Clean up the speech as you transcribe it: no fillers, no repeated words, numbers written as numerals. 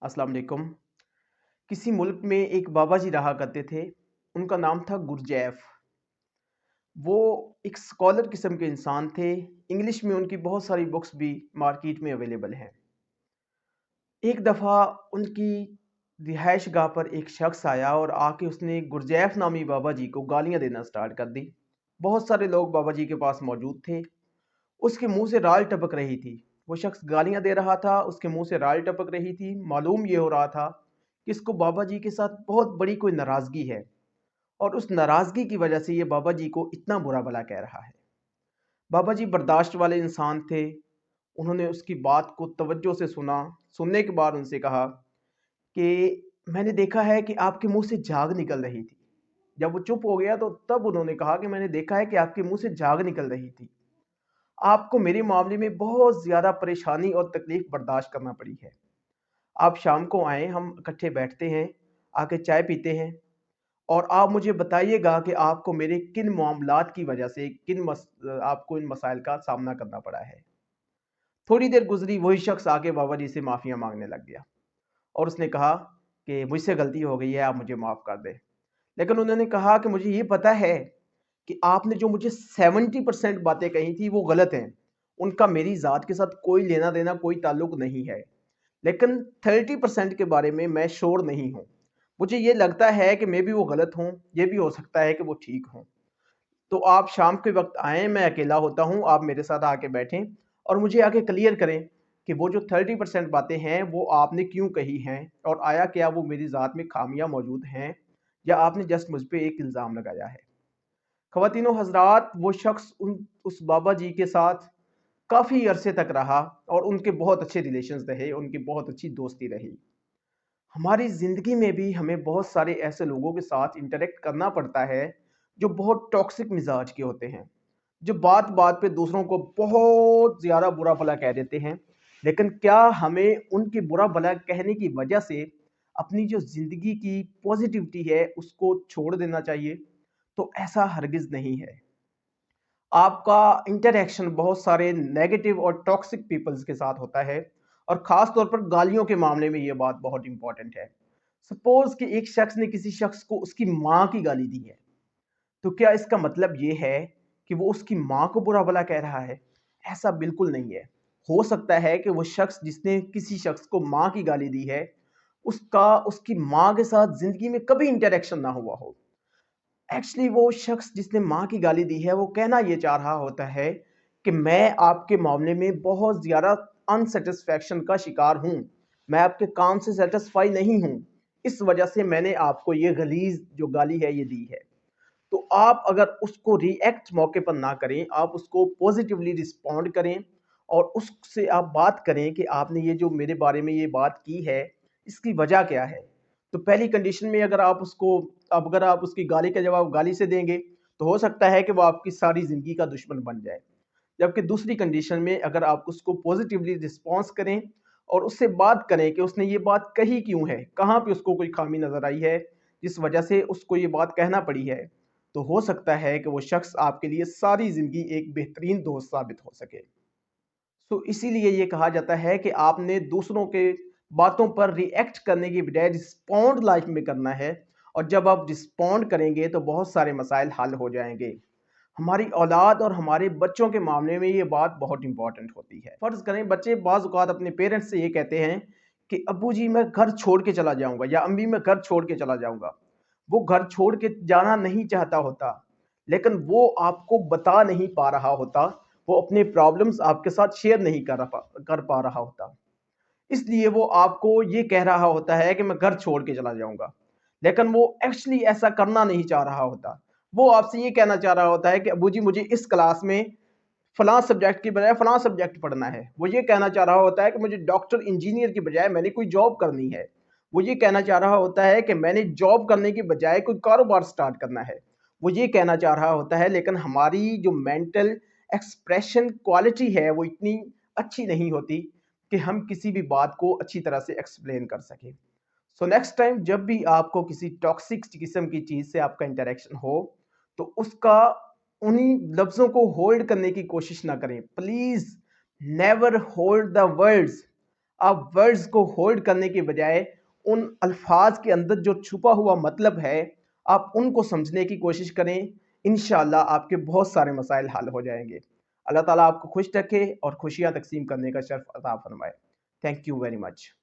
अस्सलाम वालेकुम। किसी मुल्क में एक बाबा जी रहा करते थे। उनका नाम था गुरजैफ। वो एक स्कॉलर किस्म के इंसान थे। इंग्लिश में उनकी बहुत सारी बुक्स भी मार्केट में अवेलेबल हैं। एक दफ़ा उनकी रिहाइश गाह पर एक शख्स आया और आके उसने गुरजैफ नामी बाबा जी को गालियाँ देना स्टार्ट कर दी। बहुत सारे लोग बाबा जी के पास मौजूद थे। उसके मुंह से राल टपक रही थी। वो शख्स गालियां दे रहा था, उसके मुंह से राल टपक रही थी। मालूम ये हो रहा था कि इसको बाबा जी के साथ बहुत बड़ी कोई नाराज़गी है और उस नाराज़गी की वजह से ये बाबा जी को इतना बुरा भला कह रहा है। बाबा जी बर्दाश्त वाले इंसान थे। उन्होंने उसकी बात को तवज्जो से सुना। सुनने के बाद उनसे कहा कि मैंने देखा है कि आपके मुंह से झाग निकल रही थी। जब वो चुप हो गया तो तब उन्होंने कहा कि मैंने देखा है कि आपके मुंह से झाग निकल रही थी। आपको मेरे मामले में बहुत ज़्यादा परेशानी और तकलीफ़ बर्दाश्त करना पड़ी है। आप शाम को आएँ, हम इकट्ठे बैठते हैं, आके चाय पीते हैं और आप मुझे बताइएगा कि आपको मेरे किन मामलात की वजह से आपको इन मसाइल का सामना करना पड़ा है। थोड़ी देर गुज़री, वही शख़्स आके बाबा जी से माफ़ियाँ माँगने लग गया और उसने कहा कि मुझसे गलती हो गई है, आप मुझे माफ़ कर दें। लेकिन उन्होंने कहा कि मुझे ये पता है कि आपने जो मुझे 70% बातें कही थी वो गलत हैं। उनका मेरी ज़ात के साथ कोई लेना-देना, कोई ताल्लुक नहीं है। लेकिन 30% के बारे में मैं श्योर नहीं हूँ। मुझे ये लगता है कि मेबी वो गलत हों, ये भी हो सकता है कि वो ठीक हों। तो आप शाम के वक़्त आएँ, मैं अकेला होता हूँ, आप मेरे साथ आके बैठें और मुझे आके क्लियर करें कि वो जो 30% बातें हैं, वो आपने क्यों कही हैं और आया क्या वो मेरी ज़ात में ख़ामियाँ मौजूद हैं या आपने जस्ट मुझ पे एक इल्ज़ाम लगाया है। ख़वातीनो हज़रात, वो शख़्स उस बाबा जी के साथ काफ़ी अरसे तक रहा और उनके बहुत अच्छे रिलेशंस रहे, उनकी बहुत अच्छी दोस्ती रही। हमारी ज़िंदगी में भी हमें बहुत सारे ऐसे लोगों के साथ इंटरैक्ट करना पड़ता है, जो बहुत टॉक्सिक मिज़ाज के होते हैं, जो बात-बात पे दूसरों को बहुत ज़्यादा बुरा-भला कह देते हैं। लेकिन क्या हमें उनकी बुरा-भला कहने की वजह से अपनी जो ज़िंदगी की पॉज़िटिविटी है, उसको छोड़ देना चाहिए? तो ऐसा हरगिज़ नहीं है। आपका इंटरैक्शन बहुत सारे नेगेटिव और टॉक्सिक पीपल्स के साथ होता है और ख़ास तौर पर गालियों के मामले में ये बात बहुत इम्पोर्टेंट है। सपोज़ कि एक शख्स ने किसी शख्स को उसकी माँ की गाली दी है, तो क्या इसका मतलब ये है कि वो उसकी माँ को बुरा-भला कह रहा है? ऐसा बिल्कुल नहीं है। हो सकता है कि वो शख्स जिसने किसी शख्स को माँ की गाली दी है, उसका उसकी माँ के साथ ज़िंदगी में कभी इंटरैक्शन ना हुआ हो। एक्चुअली वो शख्स जिसने माँ की गाली दी है वो कहना ये चाह रहा होता है कि मैं आपके मामले में बहुत ज़्यादा अनसेटिस्फैक्शन का शिकार हूँ। मैं आपके काम से सेटिस्फाई नहीं हूँ। इस वजह से मैंने आपको ये गलीज़ जो गाली है ये दी है। तो आप अगर उसको रिएक्ट मौके पर ना करें, आप उसको पॉजिटिवली रिस्पॉन्ड करें और उससे आप बात करें कि आपने ये जो मेरे बारे में ये बात की है, इसकी वजह क्या है? तो पहली कंडीशन में अगर आप उसकी गाली का जवाब गाली से देंगे, तो हो सकता है कि वो आपकी सारी ज़िंदगी का दुश्मन बन जाए। जबकि दूसरी कंडीशन में अगर आप उसको पॉजिटिवली रिस्पॉन्स करें और उससे बात करें कि उसने ये बात कही क्यों है, कहाँ पे उसको कोई खामी नज़र आई है, जिस वजह से उसको ये बात कहना पड़ी है, तो हो सकता है कि वो शख्स आपके लिए सारी ज़िंदगी एक बेहतरीन दोस्त साबित हो सके। सो इसीलिए ये कहा जाता है कि आपने दूसरों के बातों पर रिएक्ट करने की बजाय रिस्पॉन्ड लाइफ में करना है और जब आप रिस्पॉन्ड करेंगे तो बहुत सारे मसाइल हल हो जाएंगे। हमारी औलाद और हमारे बच्चों के मामले में ये बात बहुत इंपॉर्टेंट होती है। फ़र्ज़ करें बच्चे बाज़ औक़ात अपने पेरेंट्स से ये कहते हैं कि अब्बू जी मैं घर छोड़ के चला जाऊँगा या अम्मी मैं घर छोड़ के चला जाऊँगा। वो घर छोड़ के जाना नहीं चाहता होता, लेकिन वो आपको बता नहीं पा रहा होता, वो अपने प्रॉब्लम्स आपके साथ शेयर नहीं कर पा रहा होता। इसलिए वो आपको ये कह रहा होता है कि मैं घर छोड़ के चला जाऊँगा, लेकिन वो एक्चुअली ऐसा करना नहीं चाह रहा होता। वो आपसे ये कहना चाह रहा होता है कि अब्बू जी मुझे इस क्लास में फलाँ सब्जेक्ट की बजाय फलाँ सब्जेक्ट पढ़ना है। वो ये कहना चाह रहा होता है कि मुझे डॉक्टर, इंजीनियर की बजाय मैंने कोई जॉब करनी है। वो ये कहना चाह रहा होता है कि मैंने जॉब करने की बजाय कोई कारोबार स्टार्ट करना है। वो ये कहना चाह रहा होता है, लेकिन हमारी जो मेंटल एक्सप्रेशन क्वालिटी है वो इतनी अच्छी नहीं होती कि हम किसी भी बात को अच्छी तरह से एक्सप्लेन कर सकें। सो नेक्स्ट टाइम जब भी आपको किसी टॉक्सिक किस्म की चीज़ से आपका इंटरेक्शन हो, तो उसका उन्हीं लफ्ज़ों को होल्ड करने की कोशिश ना करें। Please never hold the words. آپ ورڈز کو ہولڈ کرنے کے بجائے ان الفاظ کے اندر جو چھپا ہوا مطلب ہے آپ ان کو سمجھنے کی کوشش کریں، انشاءاللہ آپ کے بہت سارے مسائل حل ہو جائیں گے۔ اللہ تعالیٰ آپ کو خوش رکھے اور خوشیاں تقسیم کرنے کا شرف عطا فرمائے۔ Thank you very much.